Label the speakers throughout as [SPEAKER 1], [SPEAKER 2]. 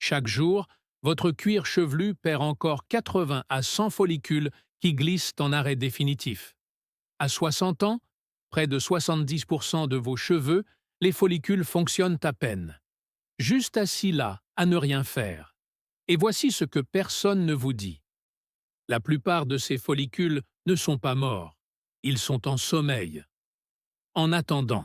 [SPEAKER 1] Chaque jour, votre cuir chevelu perd encore 80 à 100 follicules qui glissent en arrêt définitif. À 60 ans, près de 70% de vos cheveux, les follicules fonctionnent à peine. Juste assis là, à ne rien faire. Et voici ce que personne ne vous dit. La plupart de ces follicules ne sont pas morts. Ils sont en sommeil. En attendant.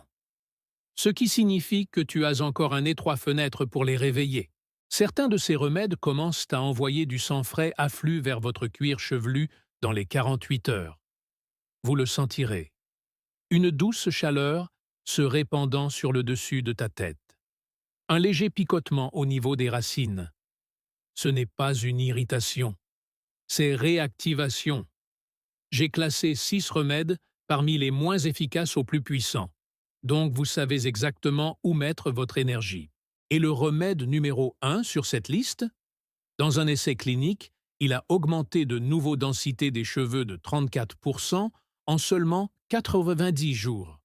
[SPEAKER 1] Ce qui signifie que tu as encore un étroit fenêtre pour les réveiller. Certains de ces remèdes commencent à envoyer du sang frais afflux vers votre cuir chevelu dans les 48 heures. Vous le sentirez. Une douce chaleur se répandant sur le dessus de ta tête. Un léger picotement au niveau des racines. Ce n'est pas une irritation. C'est réactivation. J'ai classé 6 remèdes parmi les moins efficaces aux plus puissants. Donc vous savez exactement où mettre votre énergie. Et le remède numéro 1 sur cette liste? Dans un essai clinique, il a augmenté de nouveau densité des cheveux de 34% en seulement 90 jours.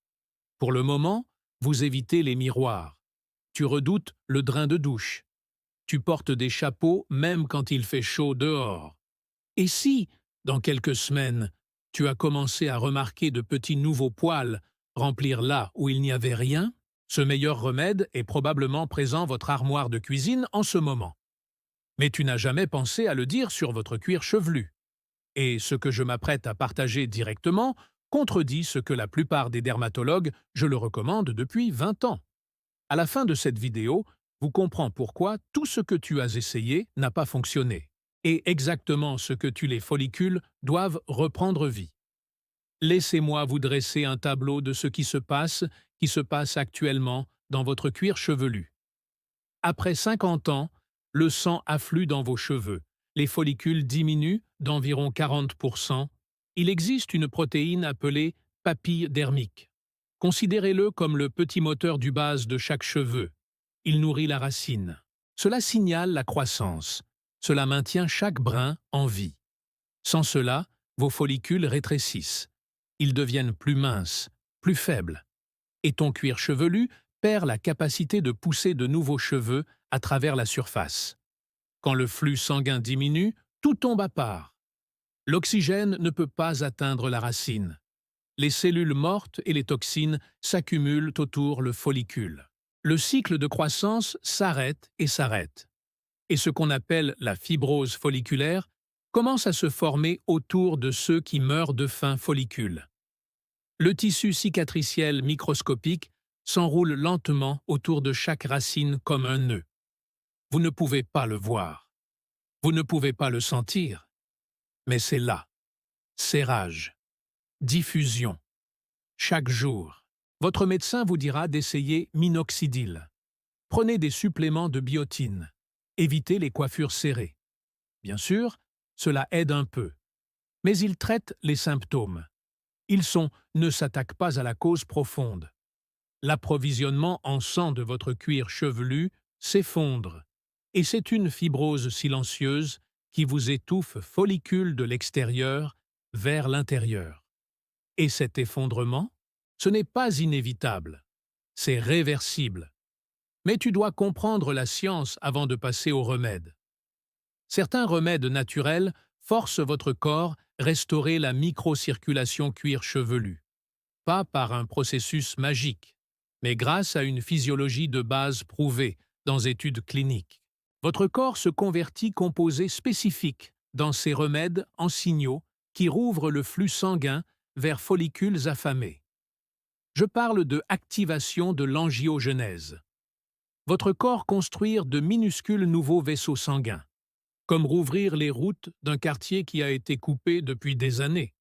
[SPEAKER 1] Pour le moment, vous évitez les miroirs. Tu redoutes le drain de douche. Tu portes des chapeaux même quand il fait chaud dehors. Et si, dans quelques semaines, tu as commencé à remarquer de petits nouveaux poils remplir là où il n'y avait rien, ce meilleur remède est probablement présent dans votre armoire de cuisine en ce moment. Mais tu n'as jamais pensé à le dire sur votre cuir chevelu. Et ce que je m'apprête à partager directement contredit ce que la plupart des dermatologues, je le recommande depuis 20 ans. À la fin de cette vidéo, vous comprendrez pourquoi tout ce que tu as essayé n'a pas fonctionné, et exactement ce que les follicules doivent reprendre vie. Laissez-moi vous dresser un tableau de ce qui se passe actuellement dans votre cuir chevelu. Après 50 ans, le sang afflue dans vos cheveux, les follicules diminuent d'environ 40%. Il existe une protéine appelée papille dermique. Considérez-le comme le petit moteur du base de chaque cheveu. Il nourrit la racine. Cela signale la croissance. Cela maintient chaque brin en vie. Sans cela, vos follicules rétrécissent. Ils deviennent plus minces, plus faibles. Et ton cuir chevelu perd la capacité de pousser de nouveaux cheveux à travers la surface. Quand le flux sanguin diminue, tout tombe à part. L'oxygène ne peut pas atteindre la racine. Les cellules mortes et les toxines s'accumulent autour le follicule. Le cycle de croissance s'arrête et s'arrête. Et ce qu'on appelle la fibrose folliculaire commence à se former autour de ceux qui meurent de faim follicule. Le tissu cicatriciel microscopique s'enroule lentement autour de chaque racine comme un nœud. Vous ne pouvez pas le voir. Vous ne pouvez pas le sentir. Mais c'est là. Serrage. Diffusion. Chaque jour. Votre médecin vous dira d'essayer minoxidil. Prenez des suppléments de biotine. Évitez les coiffures serrées. Bien sûr, cela aide un peu. Mais il traite les symptômes. Ne s'attaquent pas à la cause profonde. L'approvisionnement en sang de votre cuir chevelu s'effondre. Et c'est une fibrose silencieuse qui vous étouffe follicule de l'extérieur vers l'intérieur. Et cet effondrement, ce n'est pas inévitable. C'est réversible. Mais tu dois comprendre la science avant de passer aux remèdes. Certains remèdes naturels forcent votre corps à restaurer la microcirculation cuir chevelu. Pas par un processus magique, mais grâce à une physiologie de base prouvée dans études cliniques. Votre corps se convertit composés spécifiques dans ces remèdes en signaux qui rouvrent le flux sanguin vers follicules affamés. Je parle de activation de l'angiogenèse. Votre corps construire de minuscules nouveaux vaisseaux sanguins, comme rouvrir les routes d'un quartier qui a été coupé depuis des années.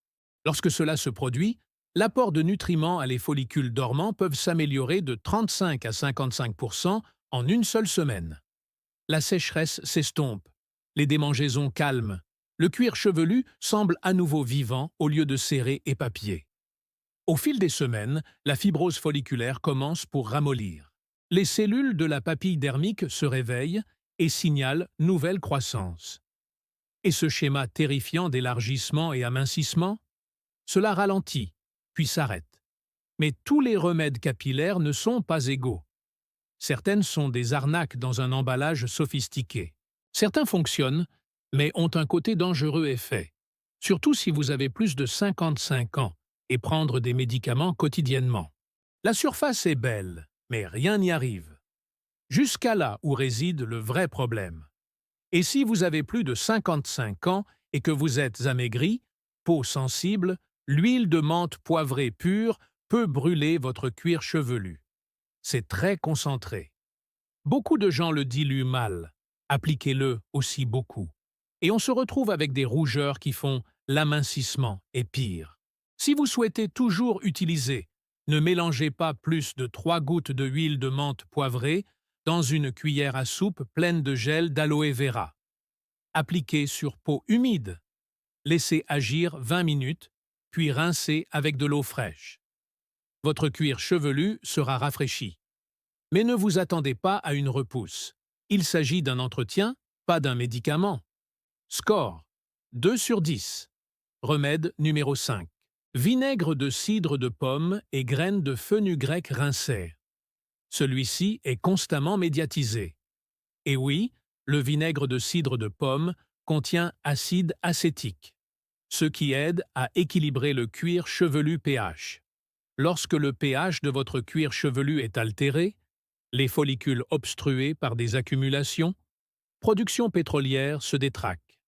[SPEAKER 1] Lorsque cela se produit, l'apport de nutriments à les follicules dormants peuvent s'améliorer de 35 à 55% en une seule semaine. La sécheresse s'estompe, les démangeaisons calment, le cuir chevelu semble à nouveau vivant au lieu de serré et papier. Au fil des semaines, la fibrose folliculaire commence pour ramollir. Les cellules de la papille dermique se réveillent et signalent nouvelle croissance. Et ce schéma terrifiant d'élargissement et amincissement, cela ralentit, puis s'arrête. Mais tous les remèdes capillaires ne sont pas égaux. Certaines sont des arnaques dans un emballage sophistiqué. Certains fonctionnent, mais ont un côté dangereux effet, surtout si vous avez plus de 55 ans et prendre des médicaments quotidiennement. La surface est belle, mais rien n'y arrive. Jusqu'à là où réside le vrai problème. Et si vous avez plus de 55 ans et que vous êtes amaigri, peau sensible, l'huile de menthe poivrée pure peut brûler votre cuir chevelu. C'est très concentré. Beaucoup de gens le diluent mal. Appliquez-le aussi beaucoup. Et on se retrouve avec des rougeurs qui font l'amincissement et pire. Si vous souhaitez toujours utiliser, ne mélangez pas plus de 3 gouttes de huile de menthe poivrée dans une cuillère à soupe pleine de gel d'aloe vera. Appliquez sur peau humide. Laissez agir 20 minutes, puis rincez avec de l'eau fraîche. Votre cuir chevelu sera rafraîchi. Mais ne vous attendez pas à une repousse. Il s'agit d'un entretien, pas d'un médicament. Score 2 sur 10. Remède numéro 5. Vinaigre de cidre de pomme et graines de fenugrec rincées. Celui-ci est constamment médiatisé. Et oui, le vinaigre de cidre de pomme contient acide acétique, ce qui aide à équilibrer le cuir chevelu pH. Lorsque le pH de votre cuir chevelu est altéré, les follicules obstrués par des accumulations, production pétrolière se détraque,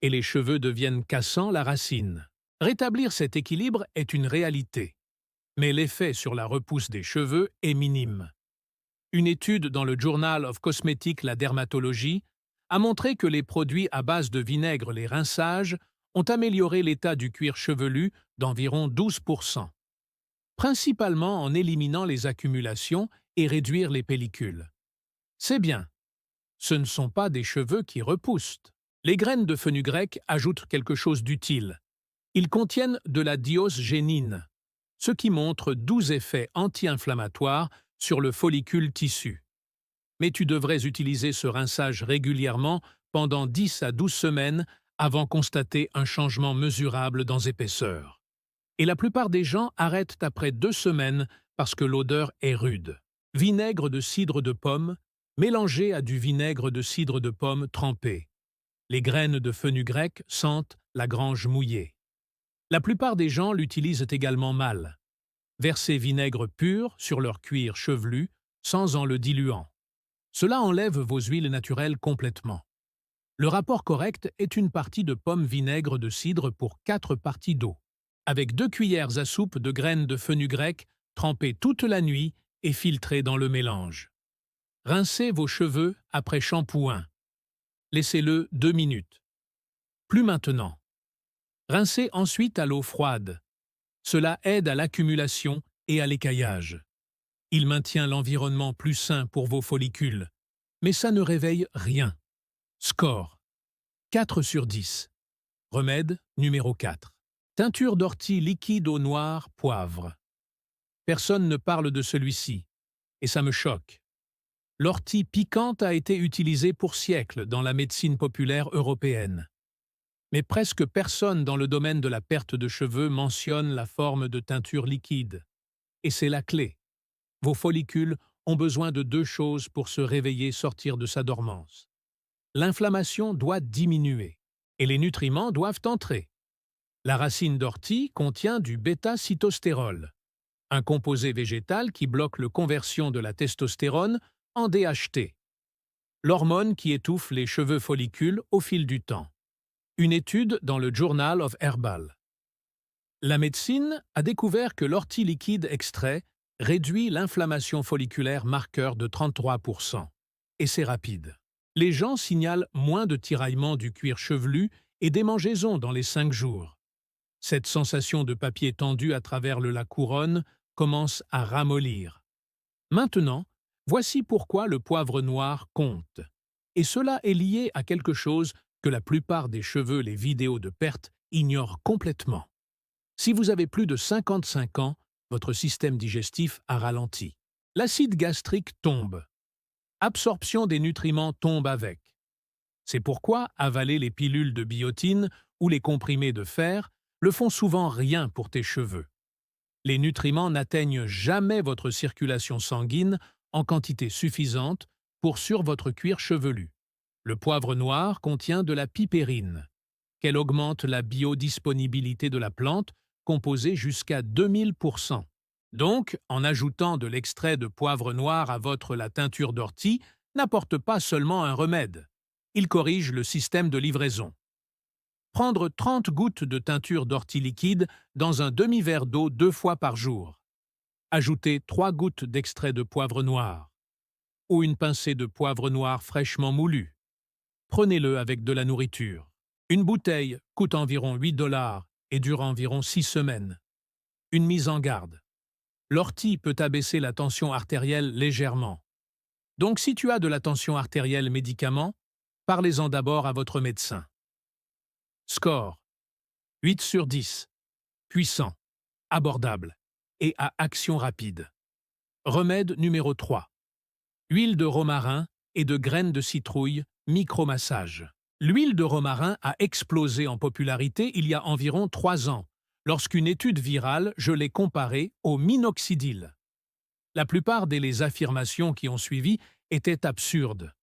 [SPEAKER 1] et les cheveux deviennent cassant la racine. Rétablir cet équilibre est une réalité, mais l'effet sur la repousse des cheveux est minime. Une étude dans le Journal of Cosmetic la dermatologie a montré que les produits à base de vinaigre les rinçages ont amélioré l'état du cuir chevelu d'environ 12%, principalement en éliminant les accumulations et réduire les pellicules. C'est bien. Ce ne sont pas des cheveux qui repoussent. Les graines de fenugrec ajoutent quelque chose d'utile. Ils contiennent de la diosgénine, ce qui montre 12 effets anti-inflammatoires sur le follicule tissu. Mais tu devrais utiliser ce rinçage régulièrement pendant 10 à 12 semaines avant de constater un changement mesurable dans l'épaisseur. Et la plupart des gens arrêtent après 2 semaines parce que l'odeur est rude. Vinaigre de cidre de pomme mélangé à du vinaigre de cidre de pomme trempé. Les graines de fenugrec sentent la grange mouillée. La plupart des gens l'utilisent également mal. Versez vinaigre pur sur leur cuir chevelu sans en le diluant. Cela enlève vos huiles naturelles complètement. Le rapport correct est une partie de pomme vinaigre de cidre pour 4 parties d'eau, avec 2 cuillères à soupe de graines de fenugrec trempées toute la nuit et filtrées dans le mélange. Rincez vos cheveux après shampoing. Laissez-le 2 minutes. Plus maintenant. Rincez ensuite à l'eau froide. Cela aide à l'accumulation et à l'écaillage. Il maintient l'environnement plus sain pour vos follicules, mais ça ne réveille rien. Score 4 sur 10. Remède numéro 4. Teinture d'ortie liquide au noir, poivre. Personne ne parle de celui-ci, et ça me choque. L'ortie piquante a été utilisée pour siècles dans la médecine populaire européenne. Mais presque personne dans le domaine de la perte de cheveux mentionne la forme de teinture liquide. Et c'est la clé. Vos follicules ont besoin de 2 choses pour se réveiller, sortir de sa dormance. L'inflammation doit diminuer et les nutriments doivent entrer. La racine d'ortie contient du bêta-cytostérol, un composé végétal qui bloque la conversion de la testostérone en DHT, l'hormone qui étouffe les cheveux follicules au fil du temps. Une étude dans le Journal of Herbal. La médecine a découvert que l'ortie liquide extrait réduit l'inflammation folliculaire marqueur de 33%. Et c'est rapide. Les gens signalent moins de tiraillements du cuir chevelu et démangeaisons dans les 5 jours. Cette sensation de papier tendu à travers la couronne commence à ramollir. Maintenant, voici pourquoi le poivre noir compte. Et cela est lié à quelque chose que la plupart des cheveux, les vidéos de perte, ignorent complètement. Si vous avez plus de 55 ans, votre système digestif a ralenti. L'acide gastrique tombe. Absorption des nutriments tombe avec. C'est pourquoi avaler les pilules de biotine ou les comprimés de fer ne font souvent rien pour tes cheveux. Les nutriments n'atteignent jamais votre circulation sanguine en quantité suffisante pour sur votre cuir chevelu. Le poivre noir contient de la pipérine, qu'elle augmente la biodisponibilité de la plante, composée jusqu'à 2000%. Donc, en ajoutant de l'extrait de poivre noir à la teinture d'ortie, n'apporte pas seulement un remède. Il corrige le système de livraison. Prendre 30 gouttes de teinture d'ortie liquide dans un demi-verre d'eau 2 fois par jour. Ajouter 3 gouttes d'extrait de poivre noir ou une pincée de poivre noir fraîchement moulu. Prenez-le avec de la nourriture. Une bouteille coûte environ 8 $ et dure environ 6 semaines. Une mise en garde. L'ortie peut abaisser la tension artérielle légèrement. Donc si tu as de la tension artérielle médicament, parlez-en d'abord à votre médecin. Score 8 sur 10. Puissant, abordable et à action rapide. Remède numéro 3. Huile de romarin et de graines de citrouille, micromassage. L'huile de romarin a explosé en popularité il y a environ 3 ans, lorsqu'une étude virale, je l'ai comparée au minoxidil. La plupart des affirmations qui ont suivi étaient absurdes.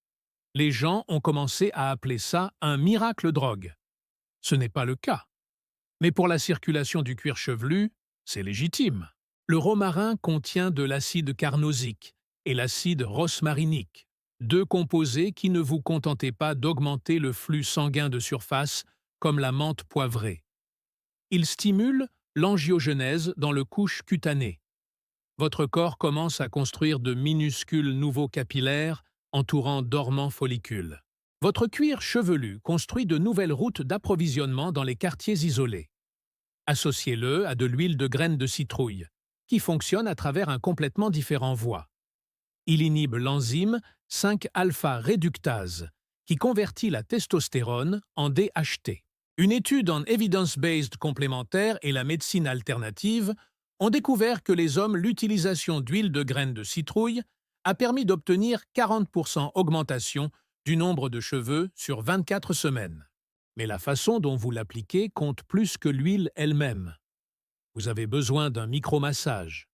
[SPEAKER 1] Les gens ont commencé à appeler ça un miracle drogue. Ce n'est pas le cas. Mais pour la circulation du cuir chevelu, c'est légitime. Le romarin contient de l'acide carnosique et l'acide rosmarinique, 2 composés qui ne vous contentez pas d'augmenter le flux sanguin de surface comme la menthe poivrée. Ils stimulent l'angiogenèse dans le couche cutanée. Votre corps commence à construire de minuscules nouveaux capillaires entourant dormants follicules. Votre cuir chevelu construit de nouvelles routes d'approvisionnement dans les quartiers isolés. Associez-le à de l'huile de graines de citrouille, qui fonctionne à travers un complètement différent voie. Il inhibe l'enzyme 5-alpha-réductase, qui convertit la testostérone en DHT. Une étude en evidence-based complémentaire et la médecine alternative ont découvert que les hommes, l'utilisation d'huile de graines de citrouille a permis d'obtenir 40% augmentation du nombre de cheveux sur 24 semaines. Mais la façon dont vous l'appliquez compte plus que l'huile elle-même. Vous avez besoin d'un micromassage.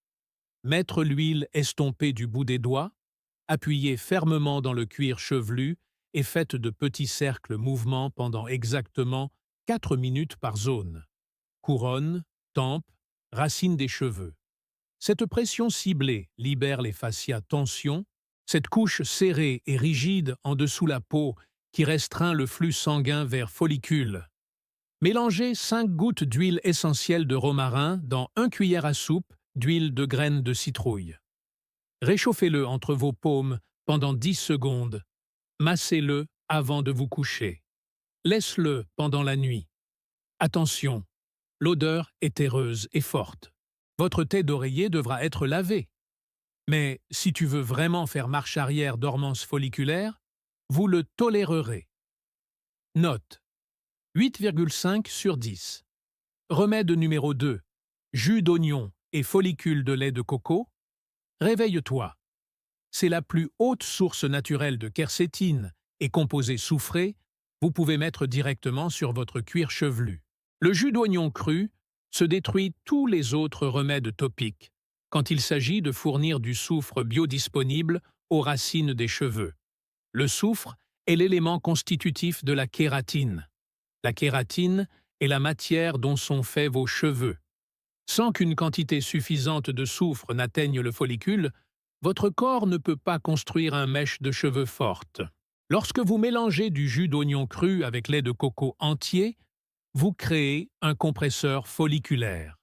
[SPEAKER 1] Mettre l'huile estompée du bout des doigts, appuyez fermement dans le cuir chevelu et faites de petits cercles mouvements pendant exactement 4 minutes par zone. Couronne, tempe, racine des cheveux. Cette pression ciblée libère les fascias tension, cette couche serrée et rigide en dessous la peau qui restreint le flux sanguin vers follicules. Mélangez 5 gouttes d'huile essentielle de romarin dans 1 cuillère à soupe d'huile de graines de citrouille. Réchauffez-le entre vos paumes pendant 10 secondes. Massez-le avant de vous coucher. Laisse-le pendant la nuit. Attention, l'odeur est terreuse et forte. Votre thé d'oreiller devra être lavé. Mais si tu veux vraiment faire marche arrière dormance folliculaire, vous le tolérerez. Note 8,5 sur 10. Remède numéro 2. Jus d'oignon et follicules de lait de coco. Réveille-toi. C'est la plus haute source naturelle de quercétine et composé soufré, vous pouvez mettre directement sur votre cuir chevelu. Le jus d'oignon cru se détruit tous les autres remèdes topiques quand il s'agit de fournir du soufre biodisponible aux racines des cheveux. Le soufre est l'élément constitutif de la kératine. La kératine est la matière dont sont faits vos cheveux. Sans qu'une quantité suffisante de soufre n'atteigne le follicule, votre corps ne peut pas construire un mèche de cheveux forte. Lorsque vous mélangez du jus d'oignon cru avec lait de coco entier, vous créez un compresseur folliculaire.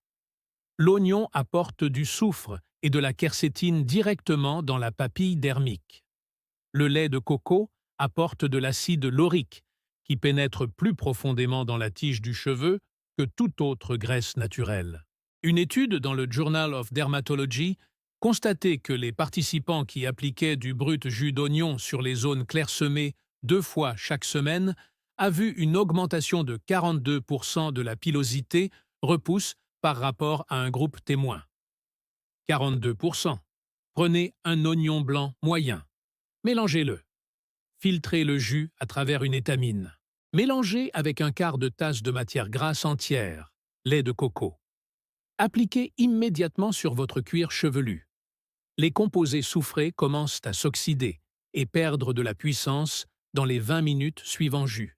[SPEAKER 1] L'oignon apporte du soufre et de la quercétine directement dans la papille dermique. Le lait de coco apporte de l'acide laurique, qui pénètre plus profondément dans la tige du cheveu que toute autre graisse naturelle. Une étude dans le Journal of Dermatology constatait que les participants qui appliquaient du brut jus d'oignon sur les zones clairsemées 2 fois chaque semaine a vu une augmentation de 42% de la pilosité repousse par rapport à un groupe témoin. 42%. Prenez un oignon blanc moyen. Mélangez-le. Filtrez le jus à travers une étamine. Mélangez avec un quart de tasse de matière grasse entière, lait de coco. Appliquez immédiatement sur votre cuir chevelu. les composés soufrés commencent à s'oxyder et perdre de la puissance dans les 20 minutes suivant jus.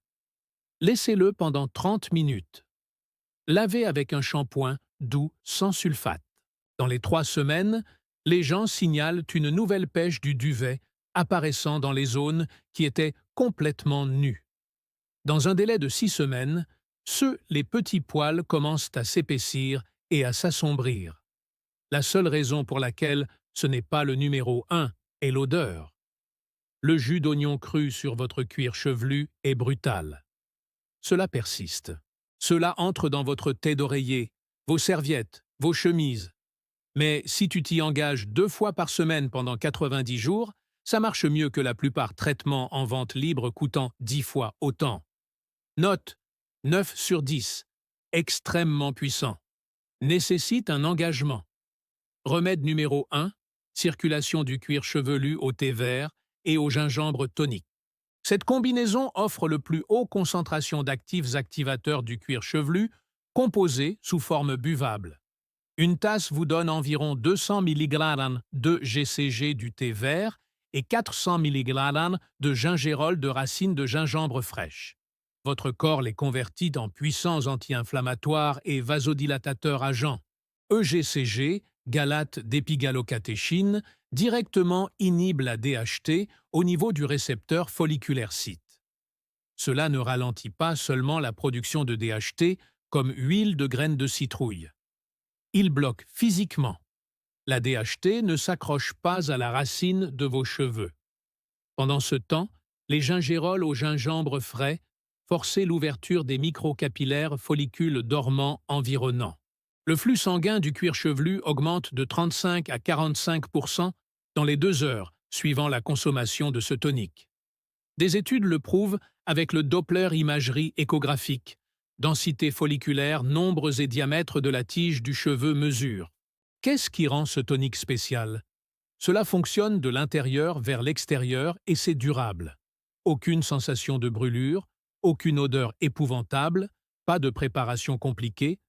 [SPEAKER 1] Laissez-le pendant 30 minutes. Lavez avec un shampoing doux sans sulfate. Dans les 3 semaines, les gens signalent une nouvelle pêche du duvet apparaissant dans les zones qui étaient complètement nues. Dans un délai de 6 semaines, les petits poils commencent à s'épaissir et à s'assombrir. La seule raison pour laquelle ce n'est pas le numéro 1 est l'odeur. Le jus d'oignon cru sur votre cuir chevelu est brutal. Cela persiste. Cela entre dans votre thé d'oreiller, vos serviettes, vos chemises. Mais si tu t'y engages 2 fois par semaine pendant 90 jours, ça marche mieux que la plupart traitements en vente libre coûtant 10 fois autant. Note 9 sur 10. Extrêmement puissant. Nécessite un engagement. Remède numéro 1. Circulation du cuir chevelu au thé vert et au gingembre tonique. Cette combinaison offre le plus haut concentration d'actifs activateurs du cuir chevelu, composés sous forme buvable. Une tasse vous donne environ 200 mg de GCG du thé vert et 400 mg de gingérol de racines de gingembre fraîche. Votre corps les convertit en puissants anti-inflammatoires et vasodilatateurs agents. EGCG, galate d'épigalocatéchine, directement inhibe la DHT au niveau du récepteur folliculaire site. Cela ne ralentit pas seulement la production de DHT comme huile de graines de citrouille. Il bloque physiquement. La DHT ne s'accroche pas à la racine de vos cheveux. Pendant ce temps, les gingérols au gingembre frais forcent l'ouverture des microcapillaires follicules dormants environnants. Le flux sanguin du cuir chevelu augmente de 35 à 45% dans les 2 heures suivant la consommation de ce tonique. Des études le prouvent avec le Doppler imagerie échographique. Densité folliculaire, nombres et diamètres de la tige du cheveu mesurent. Qu'est-ce qui rend ce tonique spécial? Cela fonctionne de l'intérieur vers l'extérieur et c'est durable. Aucune sensation de brûlure, aucune odeur épouvantable, pas de préparation compliquée,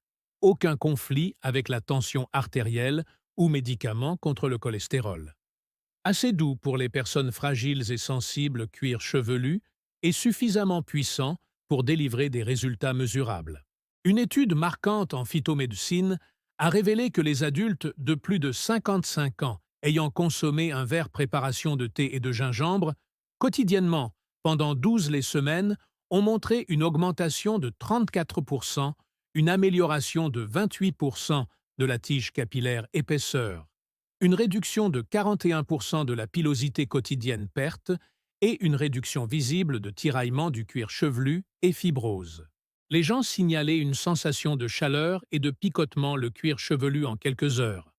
[SPEAKER 1] aucun conflit avec la tension artérielle ou médicaments contre le cholestérol. Assez doux pour les personnes fragiles et sensibles cuir chevelu et suffisamment puissant pour délivrer des résultats mesurables. Une étude marquante en phytomédecine a révélé que les adultes de plus de 55 ans ayant consommé un verre préparation de thé et de gingembre quotidiennement pendant 12 les semaines ont montré une augmentation de 34%, une amélioration de 28% de la tige capillaire épaisseur, une réduction de 41% de la pilosité quotidienne perte et une réduction visible de tiraillement du cuir chevelu et fibrose. Les gens signalaient une sensation de chaleur et de picotement le cuir chevelu en quelques heures.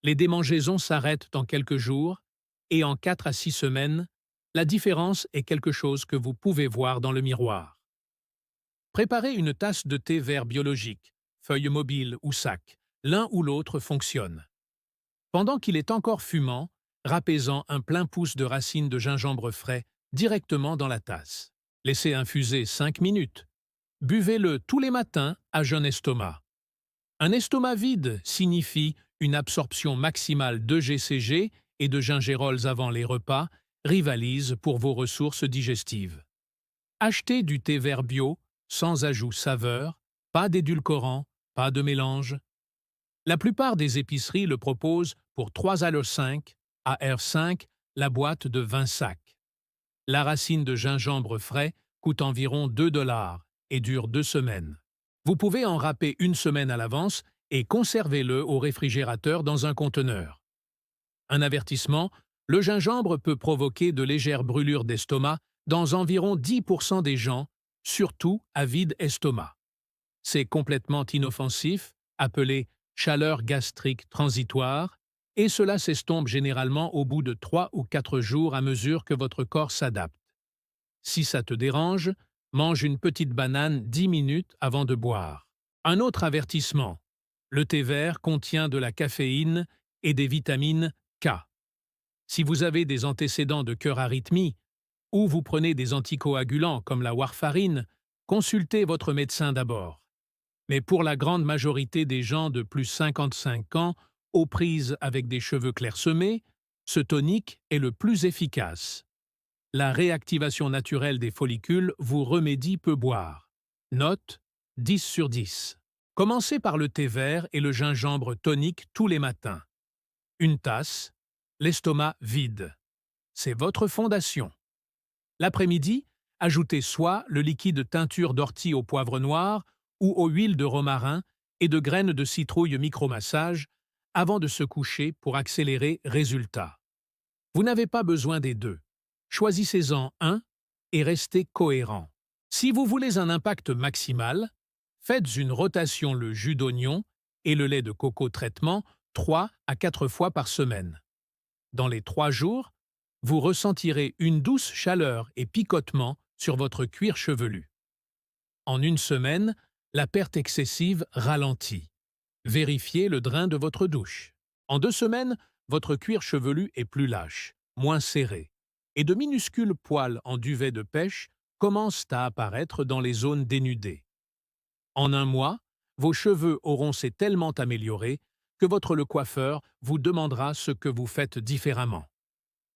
[SPEAKER 1] Les démangeaisons s'arrêtent en quelques jours et en 4 à 6 semaines, la différence est quelque chose que vous pouvez voir dans le miroir. Préparez une tasse de thé vert biologique, feuille mobile ou sac, l'un ou l'autre fonctionne. Pendant qu'il est encore fumant, râpez-en un plein pouce de racines de gingembre frais directement dans la tasse. Laissez infuser 5 minutes. Buvez-le tous les matins à jeune estomac. Un estomac vide signifie une absorption maximale de GCG et de gingérols avant les repas, rivalise pour vos ressources digestives. Achetez du thé vert bio, sans ajout saveur, pas d'édulcorant, pas de mélange. La plupart des épiceries le proposent pour 3,5 AR5, la boîte de 20 sacs. La racine de gingembre frais coûte environ 2 $ et dure 2 semaines. Vous pouvez en râper 1 semaine à l'avance et conservez-le au réfrigérateur dans un conteneur. Un avertissement, le gingembre peut provoquer de légères brûlures d'estomac dans environ 10% des gens, surtout à vide estomac. C'est complètement inoffensif, appelé chaleur gastrique transitoire, et cela s'estompe généralement au bout de 3 ou 4 jours à mesure que votre corps s'adapte. Si ça te dérange, mange une petite banane 10 minutes avant de boire. Un autre avertissement. Le thé vert contient de la caféine et des vitamines K. Si vous avez des antécédents de cœur arythmie ou vous prenez des anticoagulants comme la warfarine, consultez votre médecin d'abord. Mais pour la grande majorité des gens de plus 55 ans aux prises avec des cheveux clairsemés, ce tonique est le plus efficace. La réactivation naturelle des follicules vous remédie peu boire. Note 10 sur 10. Commencez par le thé vert et le gingembre tonique tous les matins. Une tasse, l'estomac vide. C'est votre fondation. L'après-midi, ajoutez soit le liquide teinture d'ortie au poivre noir ou aux huiles de romarin et de graines de citrouille micromassage avant de se coucher pour accélérer résultat. Vous n'avez pas besoin des deux. Choisissez-en un et restez cohérent. Si vous voulez un impact maximal, faites une rotation le jus d'oignon et le lait de coco traitement 3 à 4 fois par semaine. Dans les 3 jours, vous ressentirez une douce chaleur et picotement sur votre cuir chevelu. En une semaine, la perte excessive ralentit. Vérifiez le drain de votre douche. En 2 semaines, votre cuir chevelu est plus lâche, moins serré, et de minuscules poils en duvet de pêche commencent à apparaître dans les zones dénudées. En 1 mois, vos cheveux auront s'est tellement améliorés que le coiffeur vous demandera ce que vous faites différemment.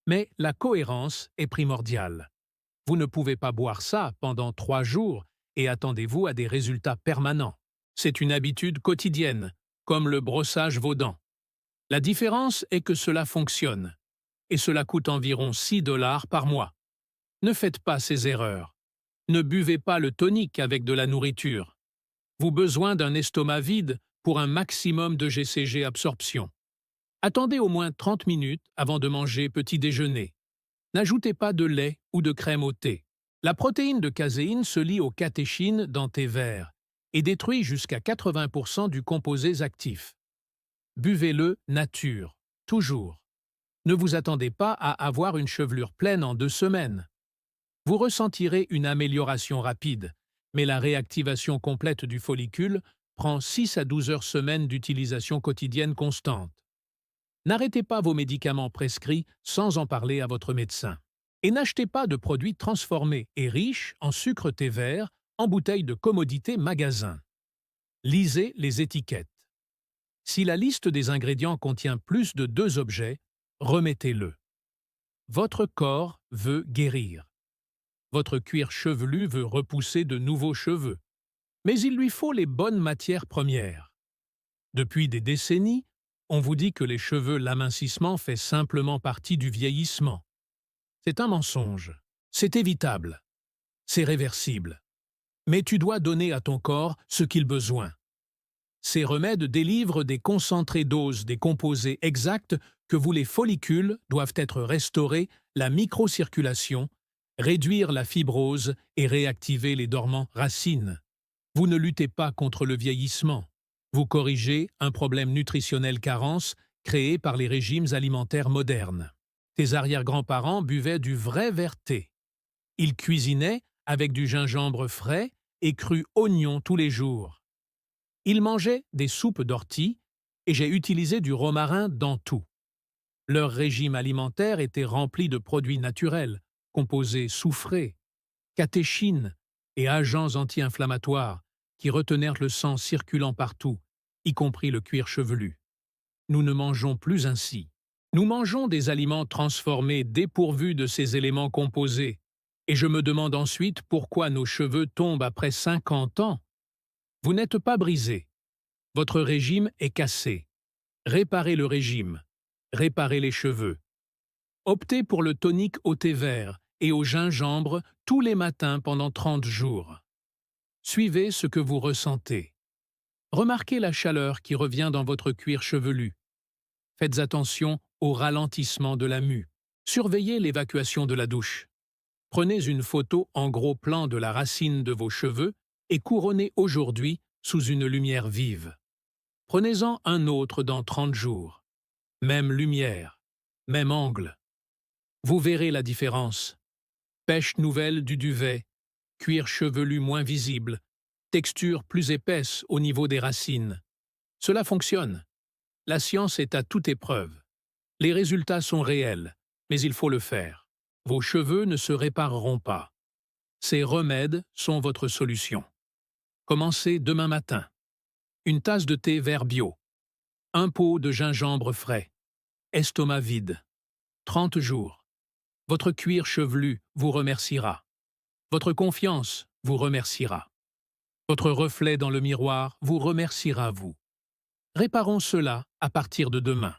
[SPEAKER 1] Mais la cohérence est primordiale. Vous ne pouvez pas boire ça pendant 3 jours et attendez-vous à des résultats permanents. C'est une habitude quotidienne, comme le brossage vos dents. La différence est que cela fonctionne, et cela coûte environ 6 $ par mois. Ne faites pas ces erreurs. Ne buvez pas le tonique avec de la nourriture. Vous avez besoin d'un estomac vide pour un maximum de GCG absorption. Attendez au moins 30 minutes avant de manger petit déjeuner. N'ajoutez pas de lait ou de crème au thé. La protéine de caséine se lie aux catéchines dans thé vert et détruit jusqu'à 80% du composés actifs. Buvez-le nature, toujours. Ne vous attendez pas à avoir une chevelure pleine en 2 semaines. Vous ressentirez une amélioration rapide, mais la réactivation complète du follicule prend 6 à 12 heures semaine d'utilisation quotidienne constante. N'arrêtez pas vos médicaments prescrits sans en parler à votre médecin. Et n'achetez pas de produits transformés et riches en sucre thé vert en bouteille de commodité magasin. Lisez les étiquettes. Si la liste des ingrédients contient plus de 2 objets, remettez-le. Votre corps veut guérir. Votre cuir chevelu veut repousser de nouveaux cheveux. Mais il lui faut les bonnes matières premières. Depuis des décennies, on vous dit que les cheveux, l'amincissement fait simplement partie du vieillissement. C'est un mensonge. C'est évitable. C'est réversible. Mais tu dois donner à ton corps ce qu'il a besoin. Ces remèdes délivrent des concentrés doses des composés exacts que vous les follicules doivent être restaurés, la microcirculation, réduire la fibrose et réactiver les dormants racines. Vous ne luttez pas contre le vieillissement. Vous corrigez un problème nutritionnel carence créé par les régimes alimentaires modernes. Tes arrière-grands-parents buvaient du vrai vert thé. Ils cuisinaient avec du gingembre frais et cru oignon tous les jours. Ils mangeaient des soupes d'ortie et j'ai utilisé du romarin dans tout. Leur régime alimentaire était rempli de produits naturels, composés soufrés, catéchines et agents anti-inflammatoires qui retenèrent le sang circulant partout, y compris le cuir chevelu. Nous ne mangeons plus ainsi. Nous mangeons des aliments transformés dépourvus de ces éléments composés. Et je me demande ensuite pourquoi nos cheveux tombent après 50 ans. Vous n'êtes pas brisé. Votre régime est cassé. Réparez le régime. Réparez les cheveux. Optez pour le tonique au thé vert et au gingembre tous les matins pendant 30 jours. Suivez ce que vous ressentez. Remarquez la chaleur qui revient dans votre cuir chevelu. Faites attention au ralentissement de la mue. Surveillez l'évacuation de la douche. Prenez une photo en gros plan de la racine de vos cheveux et couronnez aujourd'hui sous une lumière vive. Prenez-en un autre dans 30 jours. Même lumière, même angle. Vous verrez la différence. Pêche nouvelle du duvet, cuir chevelu moins visible, texture plus épaisse au niveau des racines. Cela fonctionne. La science est à toute épreuve. Les résultats sont réels, mais il faut le faire. Vos cheveux ne se répareront pas. Ces remèdes sont votre solution. Commencez demain matin. Une tasse de thé vert bio. Un pot de gingembre frais. Estomac vide. 30 jours. Votre cuir chevelu vous remerciera. Votre confiance vous remerciera. Votre reflet dans le miroir vous remerciera vous. Réparons cela à partir de demain.